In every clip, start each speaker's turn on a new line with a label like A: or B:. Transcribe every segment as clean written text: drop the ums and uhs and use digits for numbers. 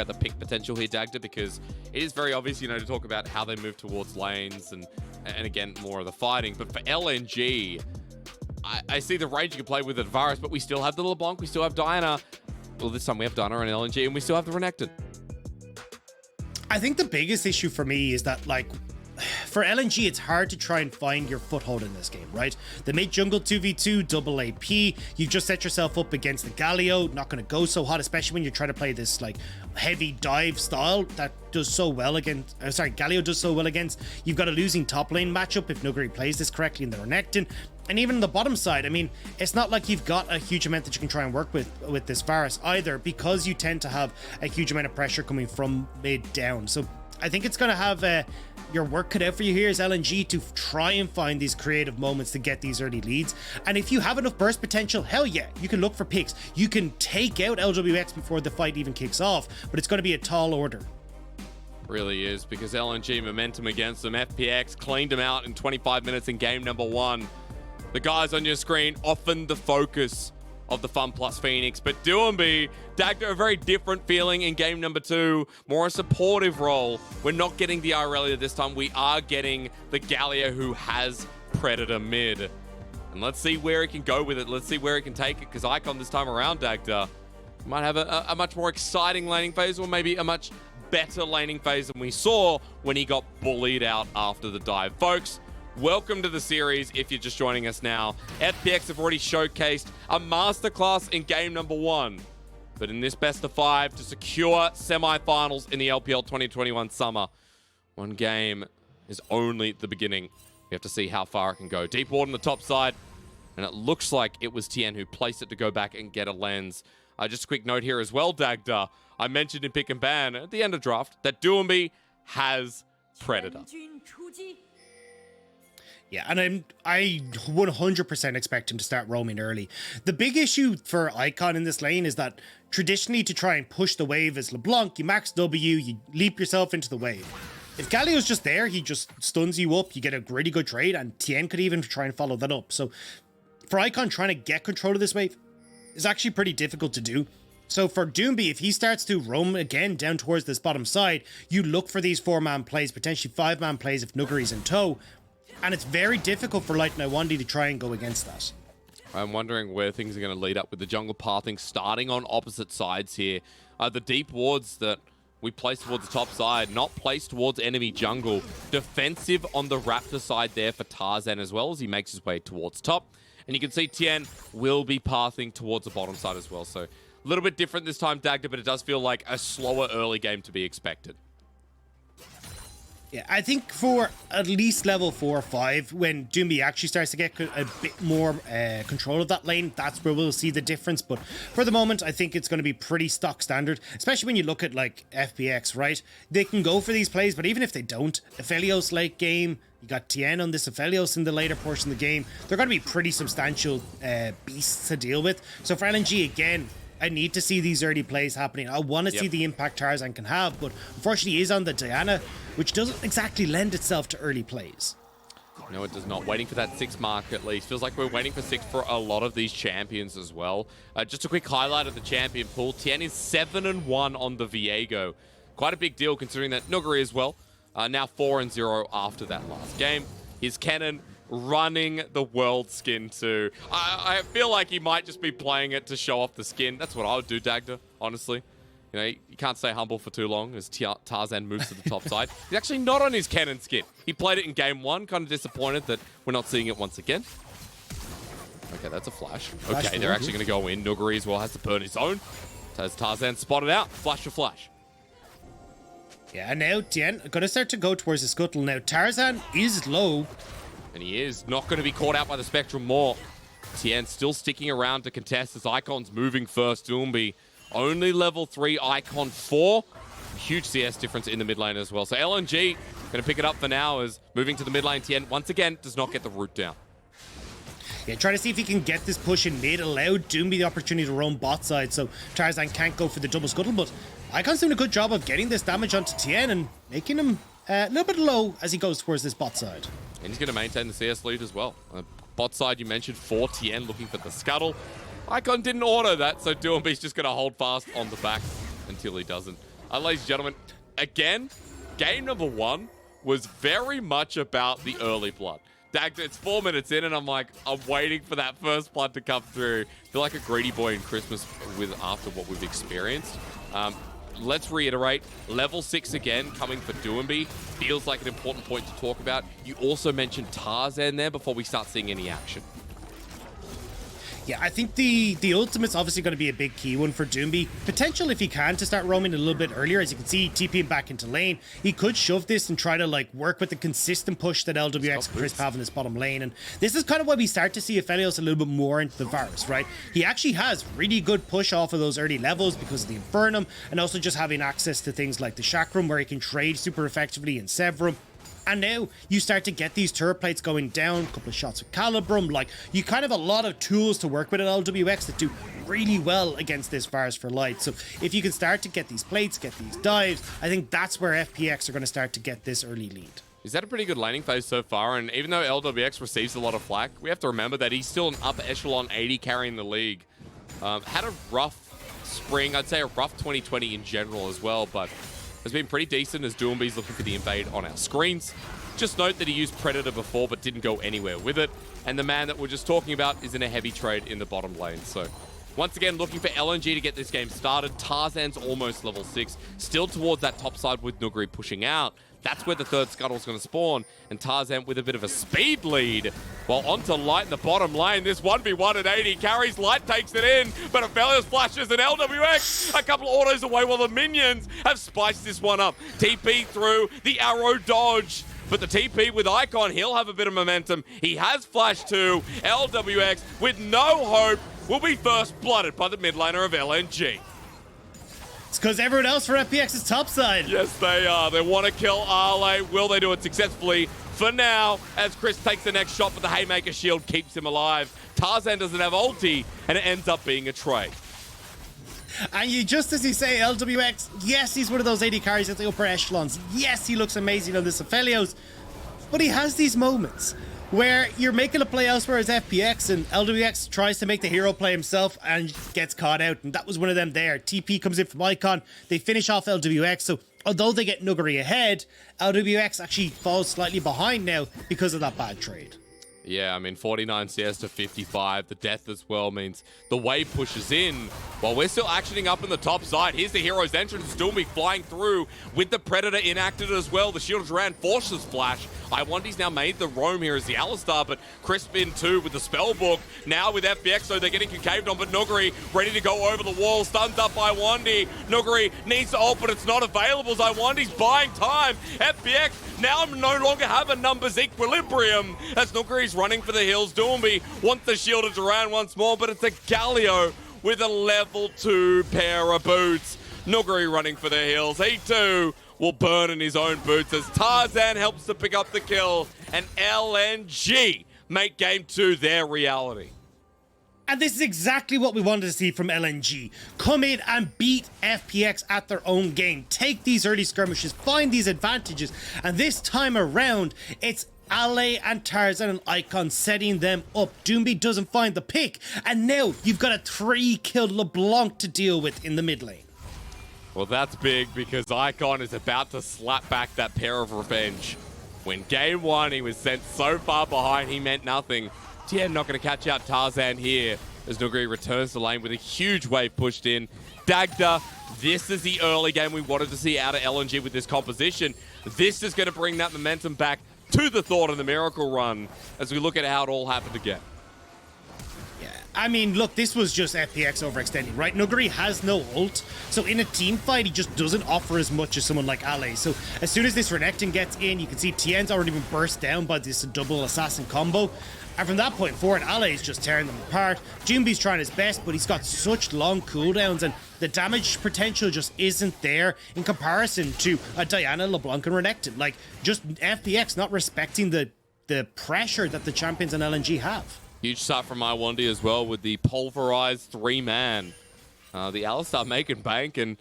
A: about the pick potential here, Dagda, because it is very obvious, you know, to talk about how they move towards lanes and again, more of the fighting. But for LNG, I see the range you can play with at Varus, but we still have the LeBlanc, we still have Diana. Well, this time we have Diana and LNG, and we still have the Renekton.
B: I think the biggest issue for me is that, like, for LNG, it's hard to try and find your foothold in this game, right? The mid jungle 2v2, double AP, you've just set yourself up against the Galio, not going to go so hot, especially when you're trying to play this, like, heavy dive style that does so well against, Galio does so well against. You've got a losing top lane matchup if Nuguri plays this correctly in the Renekton. And even on the bottom side, I mean, it's not like you've got a huge amount that you can try and work with this Varus either, because you tend to have a huge amount of pressure coming from mid down. So I think it's going to have your work cut out for you here as LNG to try and find these creative moments to get these early leads. And if you have enough burst potential, hell yeah, you can look for picks. You can take out LWX before the fight even kicks off, but it's going to be a tall order.
A: Really is, because LNG momentum against them. FPX cleaned them out in 25 minutes in game number 1. The guys on your screen, often the focus of the Fun Plus Phoenix, but DOINB, Dagda, a very different feeling in game number 2, more a supportive role. We're not getting the Irelia this time, we are getting the Galio who has Predator mid. And let's see where he can go with it, let's see where he can take it, because Icon this time around, Dagda, might have a much more exciting laning phase, or maybe a much better laning phase than we saw when he got bullied out after the dive. Folks, welcome to the series if you're just joining us now. FPX have already showcased a masterclass in game number 1. But in this best of 5 to secure semi-finals in the LPL 2021 summer, one game is only the beginning. We have to see how far it can go. Deep ward on the top side, and it looks like it was Tien who placed it to go back and get a lens. Just a quick note here as well, Dagda. I mentioned in Pick and Ban at the end of draft that DOINB has Predator.
B: Yeah, and I 100% expect him to start roaming early. The big issue for Icon in this lane is that traditionally, to try and push the wave as LeBlanc, you max W, you leap yourself into the wave. If Galio's just there, he just stuns you up, you get a really good trade, and Tien could even try and follow that up. So for Icon, trying to get control of this wave is actually pretty difficult to do. So for DOINB, if he starts to roam again down towards this bottom side, you look for these 4-man plays, potentially 5-man plays if Nuguri's in tow. And it's very difficult for Light Nawandi to try and go against that.
A: I'm wondering where things are going to lead up with the jungle pathing starting on opposite sides here. The deep wards that we place towards the top side, not placed towards enemy jungle. Defensive on the Raptor side there for Tarzan as well as he makes his way towards top. And you can see Tien will be pathing towards the bottom side as well. So a little bit different this time, Dagda, but it does feel like a slower early game to be expected.
B: Yeah, I think for at least level 4 or 5, when DOINB actually starts to get a bit more control of that lane, that's where we'll see the difference. But for the moment, I think it's going to be pretty stock standard, especially when you look at, like, FPX, right? They can go for these plays, but even if they don't, Aphelios late game, you got Tien on this Aphelios in the later portion of the game, they're going to be pretty substantial beasts to deal with. So for LNG, again, I need to see these early plays happening. I want to see the impact Tarzan can have, but unfortunately he is on the Diana, which doesn't exactly lend itself to early plays.
A: No, it does not. Waiting for that 6 mark at least. Feels like we're waiting for 6 for a lot of these champions as well. Just a quick highlight of the champion pool. Tien is 7-1 on the Viego. Quite a big deal considering that Nuguri as well. Now 4-0 after that last game. His Cannon running the world skin too. I feel like he might just be playing it to show off the skin. That's what I would do, Dagda, honestly. You know, you can't stay humble for too long as Tarzan moves to the top side. He's actually not on his Cannon skin. He played it in game 1. Kind of disappointed that we're not seeing it once again. Okay, that's a flash. Okay, they're actually going to go in. Nuguri as well has to burn his own. As Tarzan spotted out. Flash for flash.
B: Yeah, now Tien going to start to go towards the scuttle. Now Tarzan is low.
A: And he is not going to be caught out by the Spectrum more. Tien still sticking around to contest as Icon's moving first. DOINB only level 3, Icon 4. Huge CS difference in the mid lane as well. So LNG going to pick it up for now as moving to the mid lane. Tien once again does not get the root down.
B: Yeah, trying to see if he can get this push in mid, allowed DOINB the opportunity to roam bot side, so Tarzan can't go for the double scuttle, but Icon's doing a good job of getting this damage onto Tien and making him a little bit low as he goes towards this bot side.
A: And he's going to maintain the CS lead as well. Bot side, you mentioned, for Tien looking for the scuttle. Icon didn't auto that, so DOINB's just going to hold fast on the back until he doesn't. Ladies and gentlemen, again, game number 1 was very much about the early blood. Dagda, it's 4 minutes in, and I'm waiting for that first blood to come through. Feel like a greedy boy in Christmas after what we've experienced. Let's reiterate, level 6 again, coming for DOINB. Feels like an important point to talk about. You also mentioned Tarzan there before we start seeing any action.
B: Yeah, I think the ultimate's obviously going to be a big key one for DOINB. Potential, if he can, to start roaming a little bit earlier. As you can see, TPing back into lane. He could shove this and try to like work with the consistent push that LWX and Crisp have in this bottom lane. And this is kind of why we start to see Aphelios a little bit more into the Varus, right? He actually has really good push off of those early levels because of the Infernum, and also just having access to things like the Chakram where he can trade super effectively in Severum. And now you start to get these turret plates going down, a couple of shots with Calibrum. Like, you kind of have a lot of tools to work with at LWX that do really well against this Varus for Light. So if you can start to get these plates, get these dives, I think that's where FPX are going to start to get this early lead.
A: He's had a pretty good laning phase so far, and even though LWX receives a lot of flack, we have to remember that he's still an upper echelon 80 carrying the league. Had a rough spring, I'd say a rough 2020 in general as well, but has been pretty decent as DOINB's looking for the invade on our screens. Just note that he used Predator before but didn't go anywhere with it. And the man that we're just talking about is in a heavy trade in the bottom lane. So once again, looking for LNG to get this game started. Tarzan's almost level 6. Still towards that top side with Nuguri pushing out. That's where the third Scuttle's going to spawn. And Tarzan with a bit of a speed lead. While onto Light in the bottom lane. This 1v1 at 80. Carries Light, takes it in. But Aphelios flashes and LWX a couple of autos away while the minions have spiced this one up. TP through the arrow dodge. But the TP with Icon, he'll have a bit of momentum. He has flash too. LWX with no hope will be first blooded by the mid laner of LNG.
B: It's because everyone else for FPX is topside.
A: Yes, they are. They want to kill Arle. Will they do it successfully? For now, as Chris takes the next shot, but the Haymaker shield keeps him alive. Tarzan doesn't have ulti, and it ends up being a trade.
B: And you just as you say, LWX, yes, he's one of those 80 carries at the upper echelons. Yes, he looks amazing on this Aphelios. But he has these moments where you're making a play elsewhere as FPX and LWX tries to make the hero play himself and gets caught out. And that was one of them there. TP comes in from Icon. They finish off LWX. So although they get Nuguri ahead, LWX actually falls slightly behind now because of that bad trade.
A: Yeah, I mean, 49 CS to 55. The death as well means the wave pushes in while we're still actioning up in the top side. Here's the hero's entrance. DOINB flying through with the Predator enacted as well. The Shield of Duran forces flash. Iwandi's now made the roam here as the Alistar, but Crisp in too with the Spellbook. Now with FPX, so they're getting concaved on, but Nuguri ready to go over the wall. Stuns up Iwandi. Nuguri needs to ult, but it's not available. Iwandi's buying time. FPX now no longer have a numbers equilibrium as Nuguri's running for the hills. DOINB wants the Shield of Duran once more, but it's a Galio with a level 2 pair of boots. Nuguri running for the hills. He too will burn in his own boots as Tarzan helps to pick up the kill, and LNG make game 2 their reality.
B: And this is exactly what we wanted to see from LNG. Come in and beat FPX at their own game. Take these early skirmishes, find these advantages, and this time around, it's Ale and Tarzan and Icon setting them up. DOINB doesn't find the pick, and now you've got a 3-kill LeBlanc to deal with in the mid lane.
A: Well, that's big because Icon is about to slap back that pair of revenge. When game 1 he was sent so far behind he meant nothing. Tien not going to catch out Tarzan here as Nuguri returns to lane with a huge wave pushed in. Dagda, this is the early game we wanted to see out of LNG with this composition. This is going to bring that momentum back to the Thought and the Miracle Run as we look at how it all happened again.
B: I mean, look, this was just FPX overextending, right? Nuguri has no ult, so in a team fight, he just doesn't offer as much as someone like Ale. So as soon as this Renekton gets in, you can see Tien's already been burst down by this double assassin combo. And from that point forward, Ale is just tearing them apart. DOINB's trying his best, but he's got such long cooldowns, and the damage potential just isn't there in comparison to a Diana, LeBlanc, and Renekton. Like, just FPX not respecting the pressure that the champions and LNG have.
A: Huge start from Iwandi as well with the pulverized 3-man. The Alistar making bank, and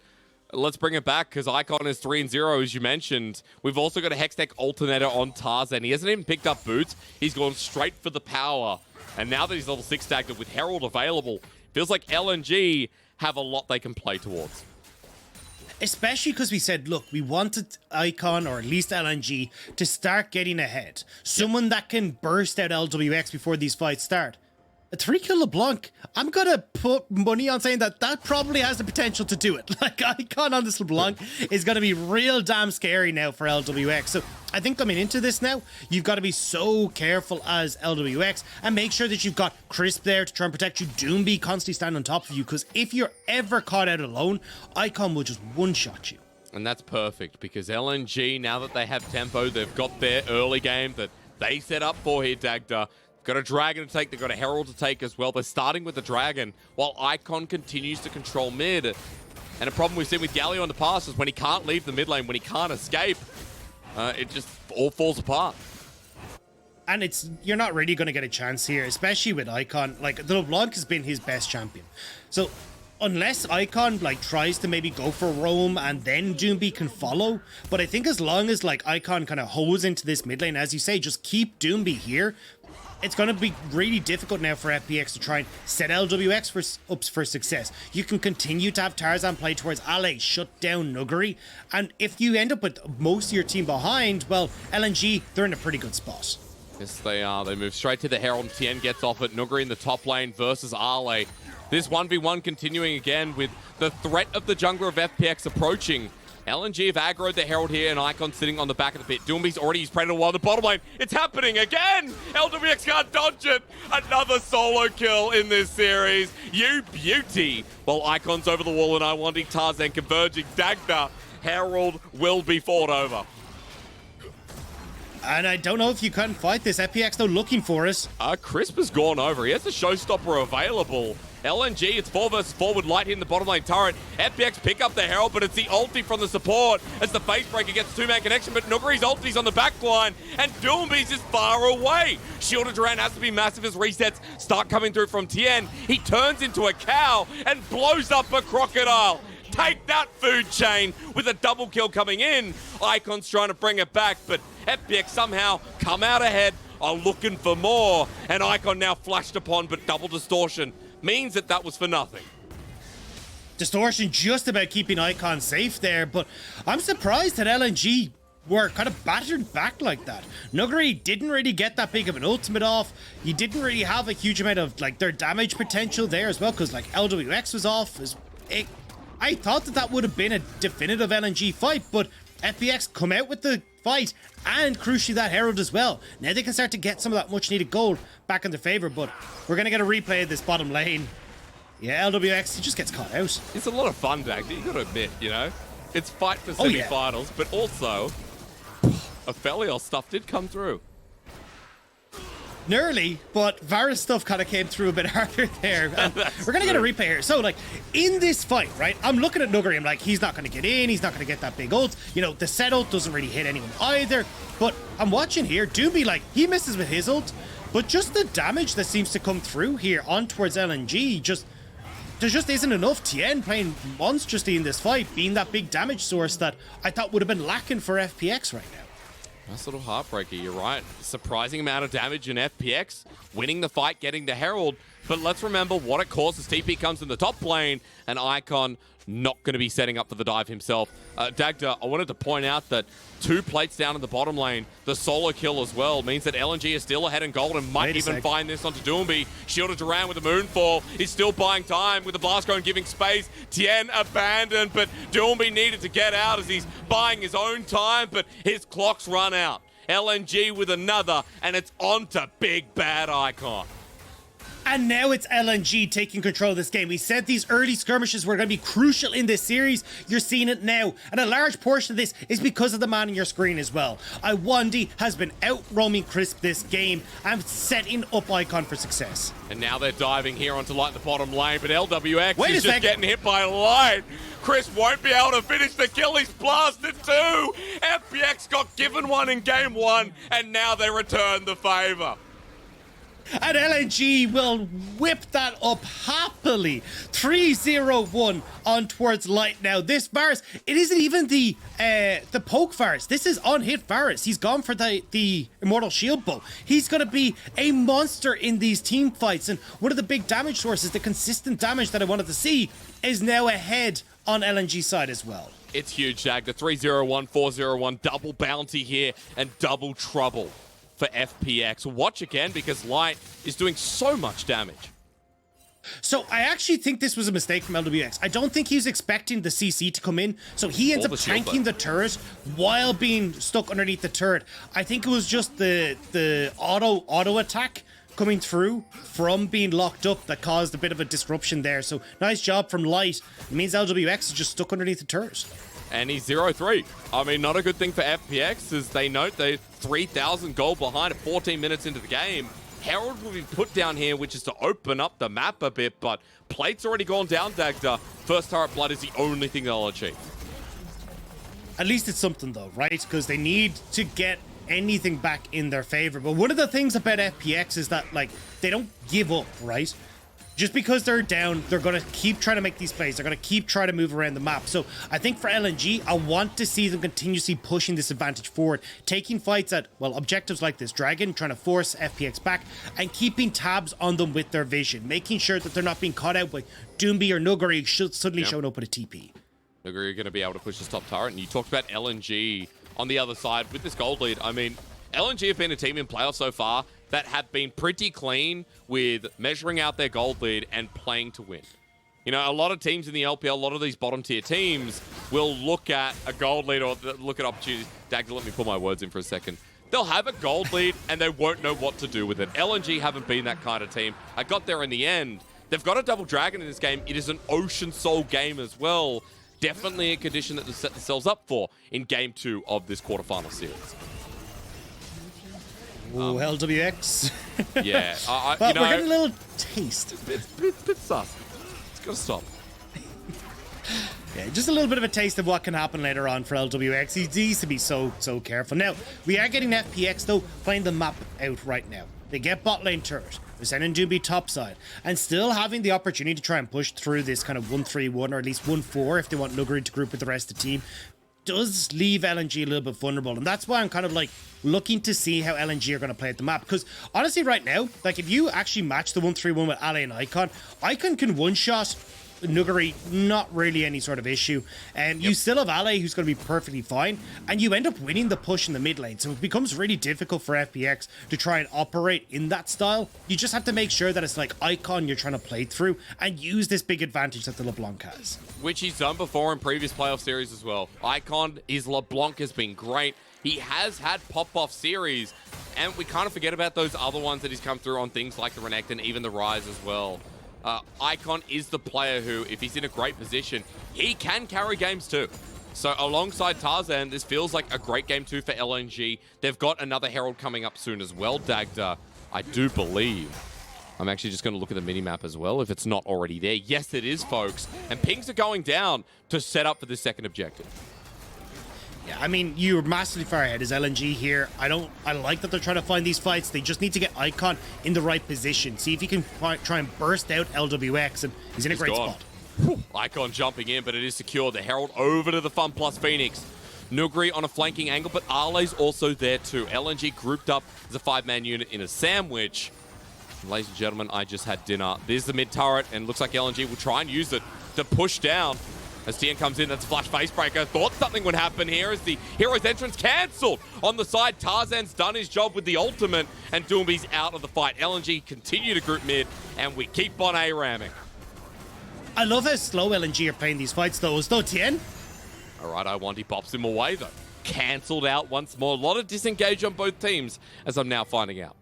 A: let's bring it back because Icon is 3-0 as you mentioned. We've also got a Hextech alternator on Tarzan. He hasn't even picked up boots. He's gone straight for the power. And now that he's level 6 stacked with Herald available, feels like LNG have a lot they can play towards.
B: Especially because we said, look, we wanted Icon, or at least LNG, to start getting ahead. Someone that can burst out LWX before these fights start. A 3-kill LeBlanc, I'm gonna put money on saying that probably has the potential to do it. Like, Icon on this LeBlanc is gonna be real damn scary now for LWX. So I think coming into this now, you've got to be so careful as LWX and make sure that you've got Crisp there to try and protect you. DOINB constantly stand on top of you, because if you're ever caught out alone, Icon will just one-shot you.
A: And that's perfect, because LNG, now that they have tempo, they've got their early game that they set up for here, Dagda. Got a Dragon to take, they've got a Herald to take as well. They're starting with the Dragon, while Icon continues to control mid. And a problem we've seen with Galio in the past is when he can't leave the mid lane, when he can't escape, it just all falls apart.
B: And you're not really going to get a chance here, especially with Icon. Like, the LeBlanc has been his best champion. So unless Icon like tries to maybe go for roam and then DOINB can follow, but I think as long as like Icon kind of holds into this mid lane, as you say, just keep DOINB here, it's going to be really difficult now for FPX to try and set LWX up for success. You can continue to have Tarzan play towards Ale, shut down Nuggery, and if you end up with most of your team behind, well, LNG, they're in a pretty good spot.
A: Yes, they are. They move straight to the Herald, and Tien gets off it. Nuggery in the top lane versus Ale. This 1v1 continuing again with the threat of the jungler of FPX approaching. LNG have aggroed the Herald here, and Icon sitting on the back of the pit. DOINB's already used Predator while the bottom lane. It's happening again! LWX can't dodge it! Another solo kill in this series. You beauty! While Icon's over the wall and I wanting Tarzan converging. Dagda, Herald will be fought over.
B: And I don't know if you can fight this. FPX though looking for us.
A: Crisp has gone over. He has the showstopper available. LNG, it's 4 versus 4 with Light hitting the bottom lane turret. FPX pick up the Herald, but it's the ulti from the support as the Facebreaker gets 2-man connection, but Nuggery's ulti's on the back line, and DOINB's is far away. Shielded Duran has to be massive as resets start coming through from Tien. He turns into a cow and blows up a crocodile. Take that, food chain, with a double kill coming in. Icon's trying to bring it back, but FPX somehow come out ahead, are looking for more, and Icon now flashed upon, but double distortion means that was for nothing.
B: Distortion just about keeping Icon safe there, but I'm surprised that LNG were kind of battered back like that. Nuggery didn't really get that big of an ultimate off. You didn't really have a huge amount of like their damage potential there as well, because like LWX was off. I thought that would have been a definitive LNG fight, but FPX come out with the fight, and crucially that Herald as well. Now they can start to get some of that much needed gold back in their favor, but we're going to get a replay of this bottom lane. Yeah, LWX, he just gets caught out.
A: It's a lot of fun, Dag. You got to admit, you know, it's fight for semi-finals, but also Aphelios stuff did come through.
B: Nearly, but Varus stuff kind of came through a bit harder there. We're going to get a replay here. So, like, in this fight, right, I'm looking at Nuggery, I'm like, he's not going to get in, he's not going to get that big ult. You know, the set ult doesn't really hit anyone either. But I'm watching here, DOINB, like, he misses with his ult, but just the damage that seems to come through here on towards LNG, there just isn't enough. Tien playing monstrously in this fight, being that big damage source that I thought would have been lacking for FPX right now.
A: Nice little heartbreaker, you're right. Surprising amount of damage in FPX, winning the fight, getting the Herald. But let's remember what it causes. TP comes in the top lane, and Icon not going to be setting up for the dive himself. Dagda, I wanted to point out that 2 plates down in the bottom lane, the solo kill as well, means that LNG is still ahead in gold and might even find this onto DOINB. Shielded Duran with a Moonfall. He's still buying time with the Blast Cone giving space. Tien abandoned, but DOINB needed to get out as he's buying his own time, but his clock's run out. LNG with another, and it's on to big bad Icon.
B: And now it's LNG taking control of this game. We said these early skirmishes were going to be crucial in this series. You're seeing it now. And a large portion of this is because of the man on your screen as well. Iwandi has been out-roaming Crisp this game and setting up Icon for success.
A: And now they're diving here onto Light in the bottom lane, but LWX is just getting hit by Light. Chris won't be able to finish the kill. He's blasted 2. FPX got given one in game 1, and now they return the favor.
B: And LNG will whip that up happily. 3-0-1 on towards Light now. This Varus, it isn't even the poke Varus. This is on-hit Varus. He's gone for the Immortal Shield Bow. He's going to be a monster in these team fights. And one of the big damage sources, the consistent damage that I wanted to see, is now ahead on LNG side as well.
A: It's huge, Jag. The 3-0-1, 4-0-1, double bounty here and double trouble for FPX. Watch again because Light is doing so much damage.
B: So I actually think this was a mistake from LWX. I don't think he was expecting the CC to come in, so he ends up tanking the turret while being stuck underneath the turret. I think it was just the auto attack coming through from being locked up that caused a bit of a disruption there. So nice job from Light. It means LWX is just stuck underneath the turret.
A: And he's 0-3. I mean, not a good thing for FPX, as they note they're 3,000 gold behind at 14 minutes into the game. Herald will be put down here, which is to open up the map a bit, but Plate's already gone down, Dagda. First turret blood is the only thing they'll achieve.
B: At least it's something though, right? Because they need to get anything back in their favor. But one of the things about FPX is that, like, they don't give up, right? Just because they're down, they're going to keep trying to make these plays. They're going to keep trying to move around the map. So I think for LNG, I want to see them continuously pushing this advantage forward, taking fights at, well, objectives like this Dragon, trying to force FPX back, and keeping tabs on them with their vision, making sure that they're not being caught out by DOINB or Nuguri suddenly showing up with a TP.
A: Nuguri going to be able to push this top turret, and you talked about LNG on the other side with this gold lead. I mean, LNG have been a team in playoffs so far that have been pretty clean with measuring out their gold lead and playing to win. You know, a lot of teams in the LPL, a lot of these bottom tier teams will look at a gold lead or look at opportunities. Dagda, let me put my words in for a second. They'll have a gold lead and they won't know what to do with it. LNG haven't been that kind of team. I got there in the end. They've got a double dragon in this game. It is an Ocean Soul game as well. Definitely a condition that they set themselves up for in game 2 of this quarterfinal series.
B: Ooh, LWX.
A: Yeah.
B: But
A: you know,
B: we're getting a little taste.
A: Bit sus. It's got to stop.
B: Yeah, just a little bit of a taste of what can happen later on for LWX. He needs to be so careful. Now, we are getting FPX, though, playing the map out right now. They get bot lane turret. We're sending DOINB topside. And still having the opportunity to try and push through this kind of 1-3-1 or at least 1-4 if they want Nuguri to group with the rest of the team does leave LNG a little bit vulnerable. And that's why I'm kind of like looking to see how LNG are going to play at the map. Because honestly, right now, like if you actually match the 1-3-1 with Ale and Icon, Icon can one-shot Nuguri, not really any sort of issue. And you still have Ale, who's going to be perfectly fine. And you end up winning the push in the mid lane. So it becomes really difficult for FPX to try and operate in that style. You just have to make sure that it's like Icon you're trying to play through and use this big advantage that the LeBlanc has.
A: Which he's done before in previous playoff series as well. Icon, his LeBlanc has been great. He has had pop-off series. And we kind of forget about those other ones that he's come through on things like the Renekton and even the Rise as well. Icon is the player who, if he's in a great position, he can carry games too. So alongside Tarzan, this feels like a great game too for LNG. They've got another Herald coming up soon as well, Dagda. I do believe. I'm actually just going to look at the minimap as well, if it's not already there. Yes, it is, folks. And pings are going down to set up for the second objective.
B: Yeah, I mean, you're massively far ahead as LNG here. I like that they're trying to find these fights. They just need to get Icon in the right position. See if he can try and burst out LWX, and he's in a great spot.
A: Icon jumping in, but it is secure. The Herald over to the Fun Plus Phoenix. Nuguri on a flanking angle, but Arle's also there too. LNG grouped up as a 5-man unit in a sandwich. Ladies and gentlemen, I just had dinner. There's the mid turret, and looks like LNG will try and use it to push down. As TN comes in, that's Flash Facebreaker. Thought something would happen here as the hero's entrance cancelled. On the side, Tarzan's done his job with the ultimate, and DOINB's out of the fight. LNG continue to group mid, and we keep on A-ramming.
B: I love how slow LNG are playing these fights, though. As though TN.
A: All right, Iwanti pops him away, though. Cancelled out once more. A lot of disengage on both teams, as I'm now finding out.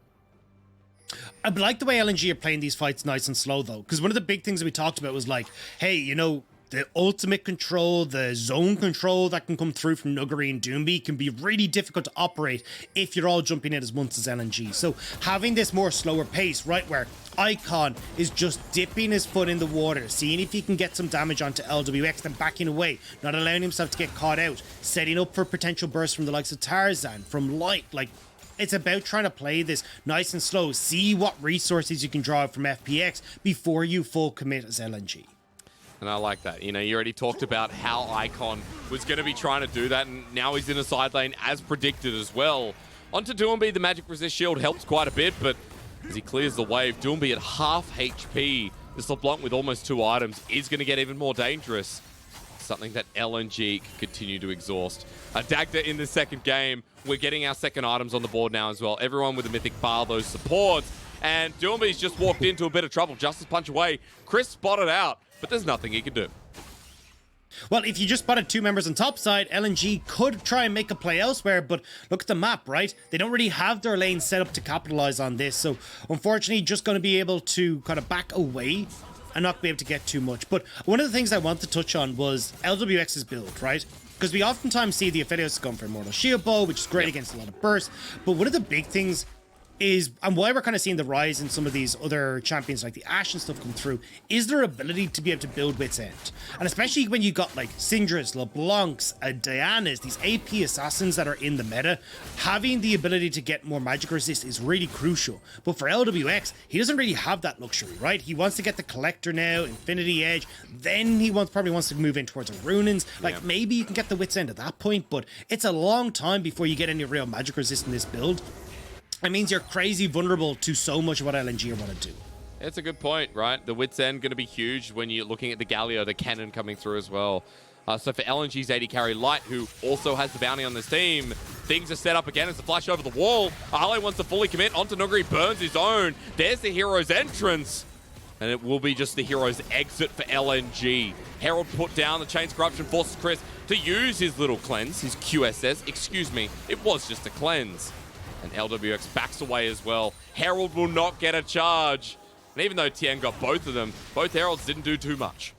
B: I like the way LNG are playing these fights nice and slow, though, because one of the big things that we talked about was like, hey, you know, the ultimate control, the zone control that can come through from Nuguri and DOINB can be really difficult to operate if you're all jumping in as once as LNG. So having this more slower pace, right, where Icon is just dipping his foot in the water, seeing if he can get some damage onto LWX, then backing away, not allowing himself to get caught out, setting up for potential bursts from the likes of Tarzan, from Light, like, it's about trying to play this nice and slow, see what resources you can draw out from FPX before you full commit as LNG.
A: And I like that. You know, you already talked about how Icon was going to be trying to do that, and now he's in a side lane as predicted as well. Onto DOINB, the Magic Resist Shield helps quite a bit, but as he clears the wave, DOINB at half HP. This LeBlanc with almost 2 items is going to get even more dangerous. something that LNG can continue to exhaust. Dagda in the second game. We're getting our second items on the board now as well. Everyone with a Mythic Bar, those supports. And DOINB's just walked into a bit of trouble. Justice punch away. Chris spotted out, but there's nothing he can do.
B: Well, if you just spotted two members on top side, LNG could try and make a play elsewhere, but look at the map, right? They don't really have their lane set up to capitalize on this, so unfortunately just going to be able to kind of back away and not be able to get too much. But one of the things I want to touch on was LWX's build, right? Because we oftentimes see the Aphelios going for Immortal Shield Bow, which is great against a lot of bursts, but one of the big things is, and why we're kind of seeing the rise in some of these other champions like the Ashe and stuff come through, is their ability to be able to build Wit's End. And especially when you got like Syndra's, LeBlanc's, Diana's, these AP assassins that are in the meta, having the ability to get more magic resist is really crucial. But for LWX, he doesn't really have that luxury, right? He wants to get the Collector now, Infinity Edge, then he probably wants to move in towards a Runins. Like maybe you can get the Wit's End at that point, but it's a long time before you get any real magic resist in this build. It means you're crazy vulnerable to so much of what LNG are want to do.
A: It's a good point, right? The Wit's End going to be huge when you're looking at the Galio, the cannon coming through as well. So for LNG's AD carry Light, who also has the bounty on this team, things are set up again as the flash over the wall. Ale wants to fully commit onto Nuguri, burns his own. There's the hero's entrance. And it will be just the hero's exit for LNG. Herald put down, the Chains Corruption forces Chris to use his little cleanse, his QSS. Excuse me, it was just a cleanse. And LWX backs away as well. Herald will not get a charge. And even though Tien got both of them, both Heralds didn't do too much.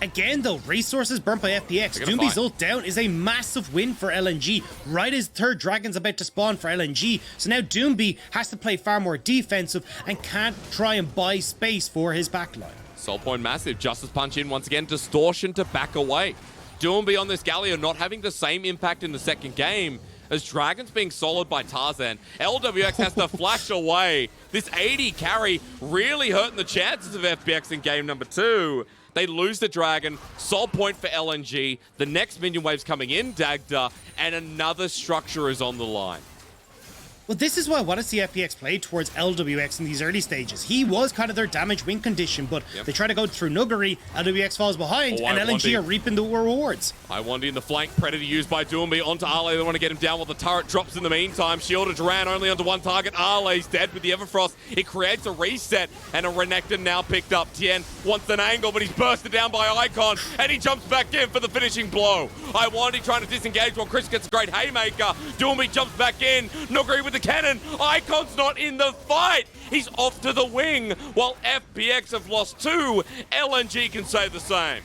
B: Again, though, resources burnt by FPX. DOINB's ult down is a massive win for LNG. Right as third dragon's about to spawn for LNG. So now DOINB has to play far more defensive and can't try and buy space for his backline.
A: Soul point massive. Justice punch in once again. Distortion to back away. DOINB on this Galio not having the same impact in the second game as Dragon's being soloed by Tarzan. LWX has to flash away. This 80 carry really hurting the chances of FPX in game number 2. They lose the Dragon. Soul point for LNG. The next minion wave's coming in, Dagda, and another structure is on the line.
B: Well, this is why I want to see FPX play towards LWX in these early stages. He was kind of their damage win condition, but they try to go through Nuguri, LWX falls behind, and LNG are reaping the rewards.
A: Ibai in the flank, Predator used by DOINB onto Ale. They want to get him down while the turret drops in the meantime. Shielded Duran only onto one target. Ale's dead with the Everfrost. It creates a reset, and a Renekton now picked up. Tien wants an angle, but he's bursted down by Icon, and he jumps back in for the finishing blow. Ibai trying to disengage while Chris gets a great haymaker. DOINB jumps back in. Nuguri with the cannon. Icon's not in the fight. He's off to the wing. While FPX have lost 2, LNG can say the same.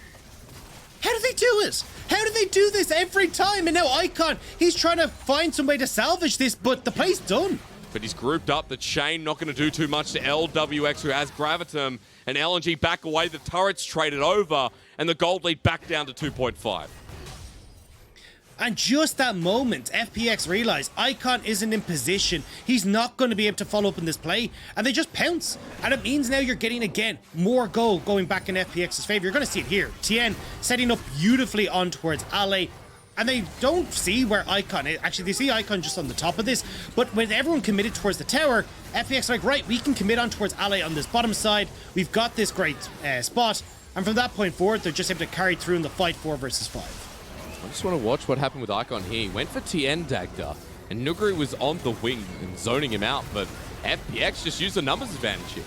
B: How do they do it? How do they do this every time? And now Icon, he's trying to find some way to salvage this, but the play's done.
A: But he's grouped up. The chain not going to do too much to LWX, who has Gravitum. And LNG back away. The turret's traded over. And the gold lead back down to 2.5.
B: And just that moment, FPX realized Icon isn't in position. He's not going to be able to follow up in this play. And they just pounce. And it means now you're getting, again, more gold going back in FPX's favor. You're going to see it here. Tien setting up beautifully on towards Ale. And they don't see where Icon is. Actually, they see Icon just on the top of this. But with everyone committed towards the tower, FPX are like, right, we can commit on towards Ale on this bottom side. We've got this great spot. And from that point forward, they're just able to carry through in the fight 4 versus 5.
A: I just want to watch what happened with Icon here. He went for Tien Dagda, and Nuguri was on the wing and zoning him out, but FPX just used the numbers advantage here.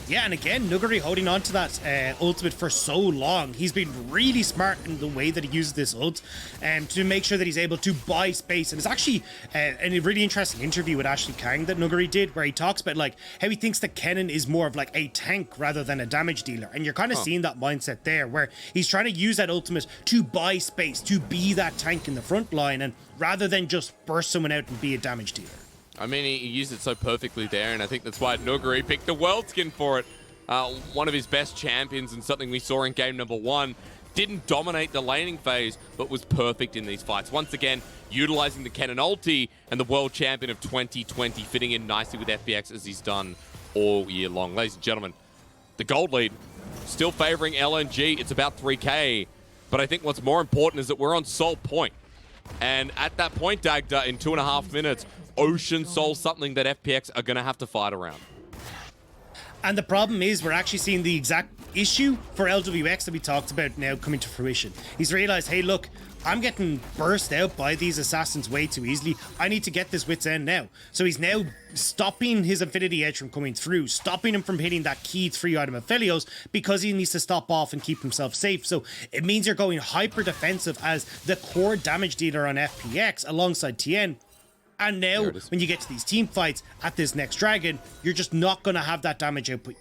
B: Yeah, and again, Nuguri holding on to that ultimate for so long. He's been really smart in the way that he uses this ult to make sure that he's able to buy space. And it's actually a really interesting interview with Ashley Kang that Nuguri did, where he talks about like how he thinks that Kennen is more of like a tank rather than a damage dealer. And you're kind of seeing that mindset there, where he's trying to use that ultimate to buy space, to be that tank in the front line, and rather than just burst someone out and be a damage dealer.
A: I mean, he used it so perfectly there, and I think that's why Nuguri picked the world skin for it. One of his best champions and something we saw in game number 1. Didn't dominate the laning phase, but was perfect in these fights. Once again, utilizing the Kennen ulti and the world champion of 2020 fitting in nicely with FPX as he's done all year long. Ladies and gentlemen, the gold lead still favoring LNG. It's about 3K, but I think what's more important is that we're on Soul Point. And at that point, Dagda, in 2.5 minutes, Ocean Soul, something that FPX are going to have to fight around.
B: And the problem is we're actually seeing the exact issue for LWX that we talked about now coming to fruition. He's realized, hey, look, I'm getting burst out by these assassins way too easily. I need to get this wit's end now. So he's now stopping his Infinity Edge from coming through, stopping him from hitting that key 3-item Aphelios because he needs to stop off and keep himself safe. So it means you're going hyper defensive as the core damage dealer on FPX alongside Tien. And now when you get to these team fights at this next dragon, you're just not going to have that damage output.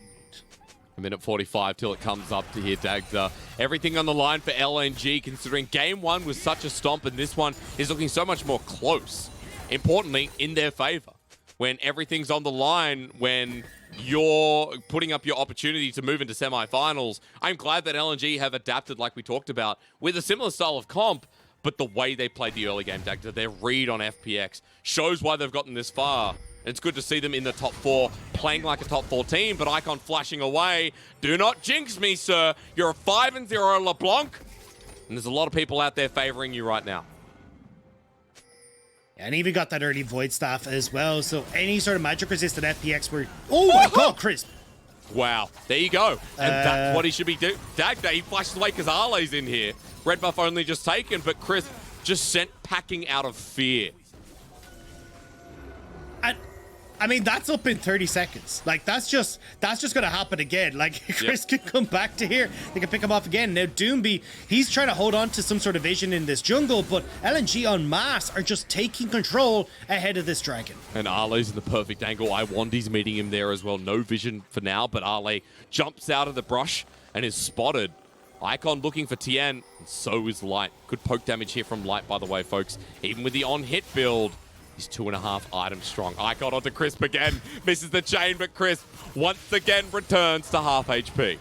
A: A minute 45 till it comes up to here, Dagda. Everything on the line for LNG, considering game one was such a stomp and this one is looking so much more close. Importantly, in their favor. When everything's on the line, when you're putting up your opportunity to move into semifinals, I'm glad that LNG have adapted, like we talked about, with a similar style of comp, but the way they played the early game, Dagda, their read on FPX shows why they've gotten this far. It's good to see them in the top 4, playing like a top 4 team, but Icon flashing away. Do not jinx me, sir. You're a 5-0 LeBlanc, and there's a lot of people out there favoring you right now.
B: And even got that early Void Staff as well, so any sort of magic resistant FPX were... Oh my god, Crisp!
A: Wow, there you go. And that's what he should be doing. Dagda, he flashes away because Arle's in here. Red buff only just taken, but Crisp just sent packing out of fear.
B: And I mean, that's up in 30 seconds. Like, that's just going to happen again. Like, Chris could come back to here. They can pick him off again. Now, DOINB, he's trying to hold on to some sort of vision in this jungle, but LNG en masse are just taking control ahead of this dragon.
A: And Arle's in the perfect angle. Iwandi's meeting him there as well. No vision for now, but Arle jumps out of the brush and is spotted. Icon looking for Tien, and so is Light. Good poke damage here from Light, by the way, folks. Even with the on-hit build, he's 2.5 items strong. Icon onto Crisp again. Misses the chain, but Crisp once again returns to half HP.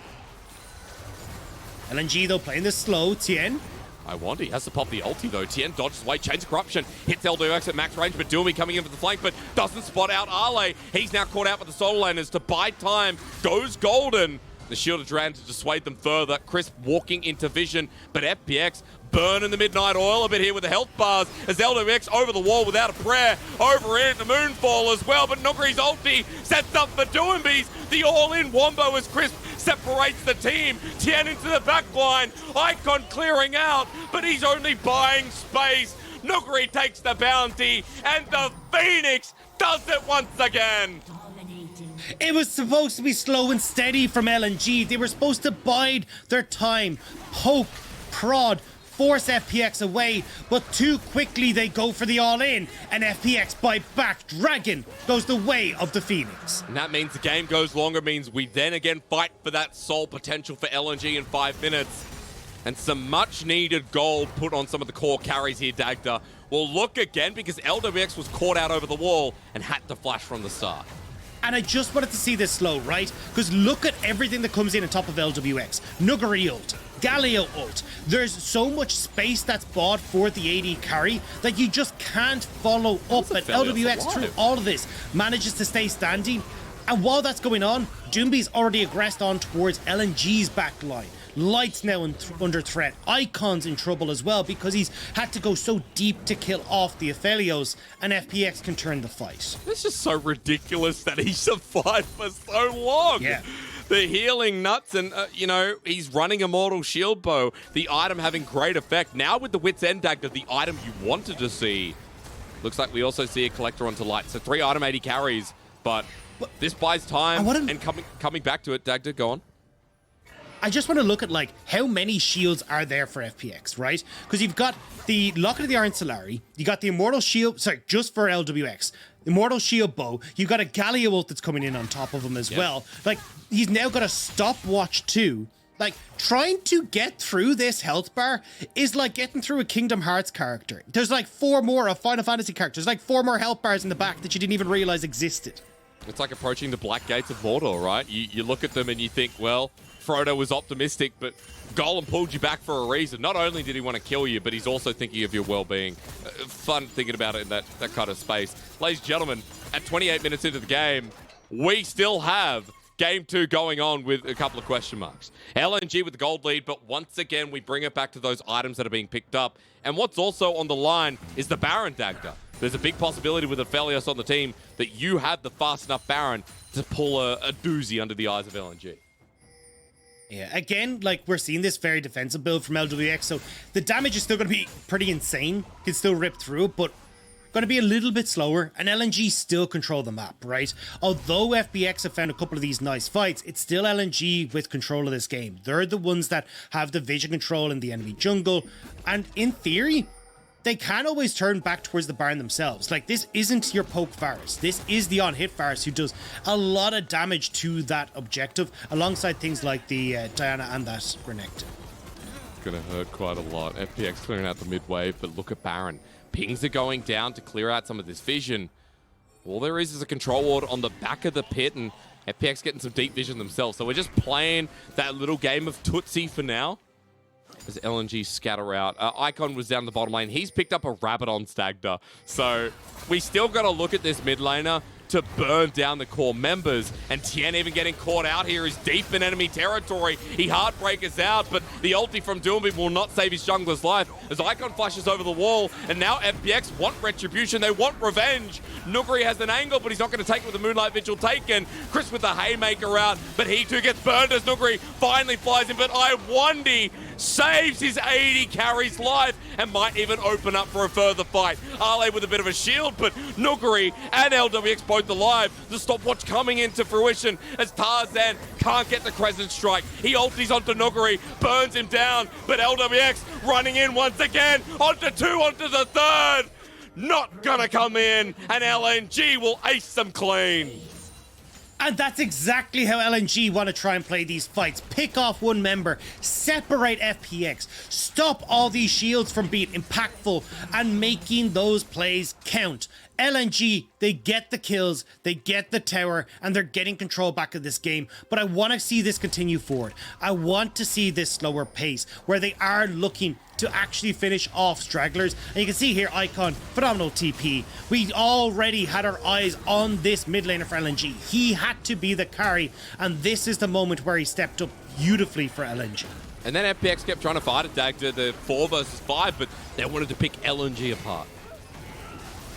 B: LNG, though, playing this slow. Tien.
A: Iwandi has to pop the ulti, though. Tien dodges away, chains corruption, hits LWX at max range, but DOINB coming in for the flank, but doesn't spot out Arle. He's now caught out with the solo laners to buy time. Goes golden. The shield of Duran to dissuade them further. Crisp walking into vision, but FPX burning the midnight oil a bit here with the health bars as LWX over the wall without a prayer. Over in the Moonfall as well, but Nugri's ulti sets up for DOINB's. The all-in wombo as Crisp separates the team. Tien into the back line. Icon clearing out, but he's only buying space. Nugri takes the bounty, and the Phoenix does it once again.
B: It was supposed to be slow and steady from LNG. They were supposed to bide their time, poke, prod, force FPX away, but too quickly they go for the all-in, and FPX bite back. Dragon goes the way of the Phoenix.
A: And that means the game goes longer, means we then again fight for that soul potential for LNG in 5 minutes. And some much-needed gold put on some of the core carries here, Dagda. We'll look again because LWX was caught out over the wall and had to flash from the start.
B: And I just wanted to see this slow, right? Because look at everything that comes in on top of LWX. Nuguri ult, Galio ult. There's so much space that's bought for the AD carry that you just can't follow up. And LWX, through all of this, manages to stay standing. And while that's going on, DOINB's already aggressed on towards LNG's back line. Light's now under threat. Icon's in trouble as well because he's had to go so deep to kill off the Aphelios, and FPX can turn the fight.
A: It's just so ridiculous that he survived for so long.
B: Yeah.
A: The healing nuts and, you know, he's running Immortal Shield Bow. The item having great effect. Now with the Wit's End Dagger, the item you wanted to see. Looks like we also see a Collector onto Light. So 3 item 80 carries, but this buys time and coming back to it, Dagda, go on.
B: I just want to look at, like, how many shields are there for FPX, right? Because you've got the Locket of the Iron Solari, you got the Immortal Shield, sorry, just for LWX, Immortal Shield Bow, you've got a Galio ult that's coming in on top of him as well. Like, he's now got a stopwatch too. Like, trying to get through this health bar is like getting through a Kingdom Hearts character. There's like 4 more of Final Fantasy characters, there's like 4 more health bars in the back that you didn't even realize existed.
A: It's like approaching the Black Gates of Mordor, right? You look at them and you think, well, Frodo was optimistic, but Gollum pulled you back for a reason. Not only did he want to kill you, but he's also thinking of your well-being. Fun thinking about it in that kind of space. Ladies and gentlemen, at 28 minutes into the game, we still have Game 2 going on with a couple of question marks. LNG with the gold lead, but once again, we bring it back to those items that are being picked up. And what's also on the line is the Baron Dagda. There's a big possibility with Aphelios on the team that you have the fast enough Baron to pull a doozy under the eyes of LNG.
B: Yeah, again, like we're seeing this very defensive build from LWX, so the damage is still going to be pretty insane. Can still rip through it, but going to be a little bit slower, and LNG still control the map, right? Although FPX have found a couple of these nice fights, it's still LNG with control of this game. They're the ones that have the vision control in the enemy jungle, and in theory, they can always turn back towards the barn themselves. Like, this isn't your poke Varus. This is the on-hit Varus who does a lot of damage to that objective, alongside things like the Diana and that Renekton.
A: Gonna hurt quite a lot. FPX clearing out the mid wave, but look at Baron. Pings are going down to clear out some of this vision. All there is a control ward on the back of the pit, and FPX getting some deep vision themselves. So we're just playing that little game of Tootsie for now. As LNG scatter out. Icon was down the bottom lane. He's picked up a rabbit on Stagda. So we still got to look at this mid laner to burn down the core members. And Tien even getting caught out here is deep in enemy territory. He heartbreakers out, but the ulti from DOINB will not save his jungler's life as Icon flashes over the wall. And now FPX want retribution. They want revenge. Nuguri has an angle, but he's not going to take it with the Moonlight Vigil taken. Chris with the Haymaker out, but he too gets burned as Nuguri finally flies in. But Iwandi saves his 80 carry's life and might even open up for a further fight. Ale with a bit of a shield, but Nuguri and LWX both alive. The stopwatch coming into fruition as Tarzan can't get the Crescent Strike. He ultis onto Nuguri, burns him down, but LWX running in once again, onto two, onto the third. Not gonna come in, and LNG will ace them clean.
B: And that's exactly how LNG want to try and play these fights. Pick off one member, separate FPX, stop all these shields from being impactful and making those plays count. LNG, they get the kills, they get the tower, and they're getting control back of this game. But I want to see this continue forward. I want to see this slower pace where they are looking to actually finish off stragglers. And you can see here, Icon, phenomenal TP. We already had our eyes on this mid laner for LNG. He had to be the carry, and this is the moment where he stepped up beautifully for LNG.
A: And then FPX kept trying to fight it, Dagda, the 4 versus 5, but they wanted to pick LNG apart.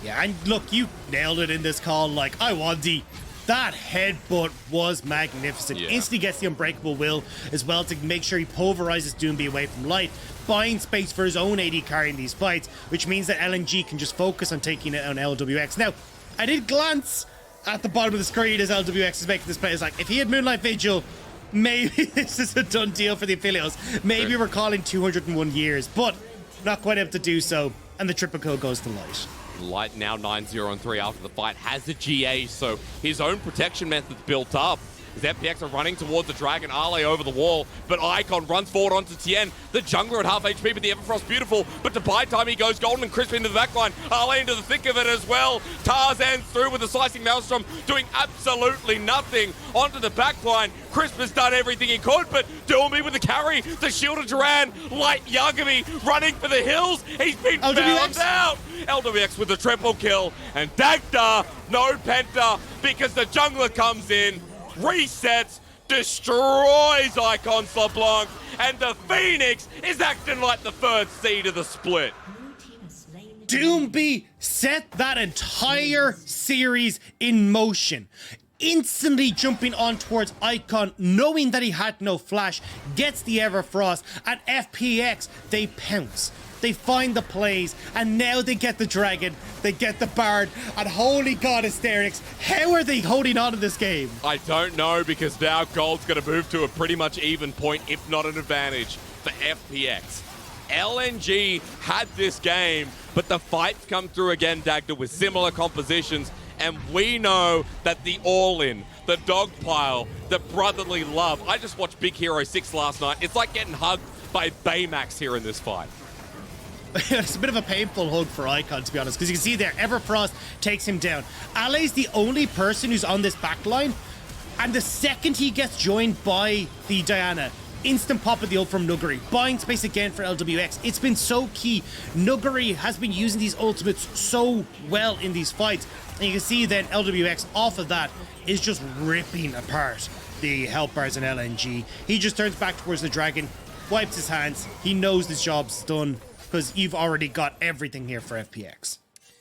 B: Yeah, and look, you nailed it in this call. Like, Iwandi, that headbutt was magnificent.
A: Yeah.
B: Instantly gets the Unbreakable Will as well to make sure he pulverizes DOINB away from light, buying space for his own AD carry in these fights, which means that LNG can just focus on taking it on LWX. Now, I did glance at the bottom of the screen as LWX is making this play. It's like, if he had Moonlight Vigil, maybe this is a done deal for the Aphelios. Maybe we're calling 201 years, but not quite able to do so, and the triple kill goes to light.
A: Light now 9-0-3 after the fight, has a GA, so his own protection method's built up. As FPX are running towards the Dragon, Ale over the wall, but Icon runs forward onto Tien. The jungler at half HP, but the Everfrost beautiful. But to buy time, he goes golden and crisp into the backline. Ale into the thick of it as well. Tarzan's through with the slicing Maelstrom, doing absolutely nothing onto the backline. Crisp has done everything he could, but DOINB with the carry, the shield of Duran, Light Yagami running for the hills. He's been found out. LWX with the triple kill, and Dagda, no Penta, because the jungler comes in, resets, destroys Icon LeBlanc, and the Phoenix is acting like the third seed of the split.
B: DOINB set that entire series in motion. Instantly jumping on towards Icon, knowing that he had no flash, gets the Everfrost, and FPX, they pounce. They find the plays, and now they get the Dragon, they get the Bard, and holy god, Asterix, how are they holding on to this game?
A: I don't know, because now gold's going to move to a pretty much even point, if not an advantage, for FPX. LNG had this game, but the fights come through again, Dagda, with similar compositions, and we know that the all-in, the dogpile, the brotherly love. I just watched Big Hero 6 last night. It's like getting hugged by Baymax here in this fight.
B: It's a bit of a painful hug for Icon, to be honest, because you can see there, Everfrost takes him down. Ale's the only person who's on this backline, and the second he gets joined by the Diana, instant pop of the ult from Nuguri, buying space again for LWX. It's been so key. Nuguri has been using these ultimates so well in these fights, and you can see then LWX off of that is just ripping apart the health bars in LNG. He just turns back towards the Dragon, wipes his hands, he knows his job's done, because you've already got everything here for FPX.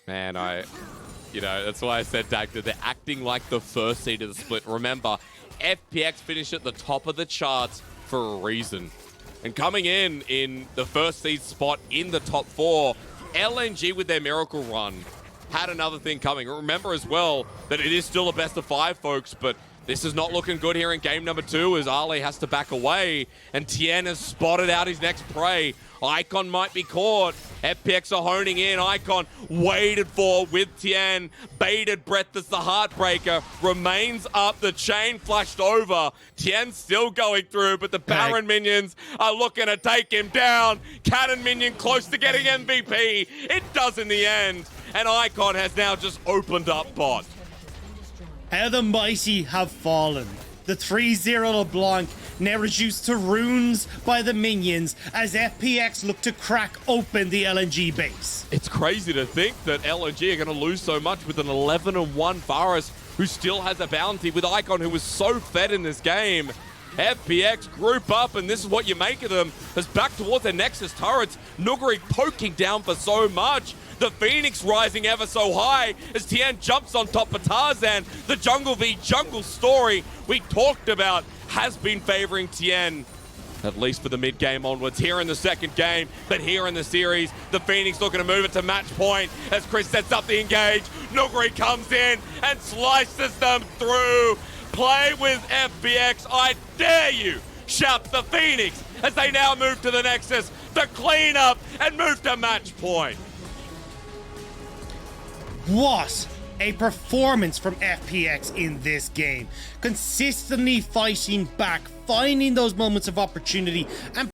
A: Man, that's why I said, Dagda, they're acting like the first seed of the split. Remember, FPX finished at the top of the charts for a reason. And coming in the first seed spot in the top 4, LNG with their miracle run had another thing coming. Remember as well that it is still a best of 5, folks, but this is not looking good here in game number 2 as Ale has to back away and Tien has spotted out his next prey. Icon might be caught. FPX are honing in. Icon waited for with Tien. Baited Breath as the Heartbreaker. Remains up. The chain flashed over. Tien still going through, but the Baron minions are looking to take him down. Cannon minion close to getting MVP. It does in the end. And Icon has now just opened up bot.
B: How the mighty have fallen. The 3-0 LeBlanc now reduced to runes by the minions as FPX look to crack open the LNG base.
A: It's crazy to think that LNG are going to lose so much with an 11-1 Varus who still has a bounty with Icon who was so fed in this game. FPX group up, and this is what you make of them, as back towards their Nexus turrets. Nuguri poking down for so much. The Phoenix rising ever so high as Tien jumps on top of Tarzan. The jungle v jungle story we talked about has been favoring Tien, at least for the mid game onwards. Here in the second game, but here in the series, the Phoenix looking to move it to match point as Chris sets up the engage. Nuguri comes in and slices them through. Play with FPX, I dare you, shouts the Phoenix as they now move to the Nexus to clean up and move to match point.
B: What a performance from FPX in this game. Consistently fighting back, finding those moments of opportunity, and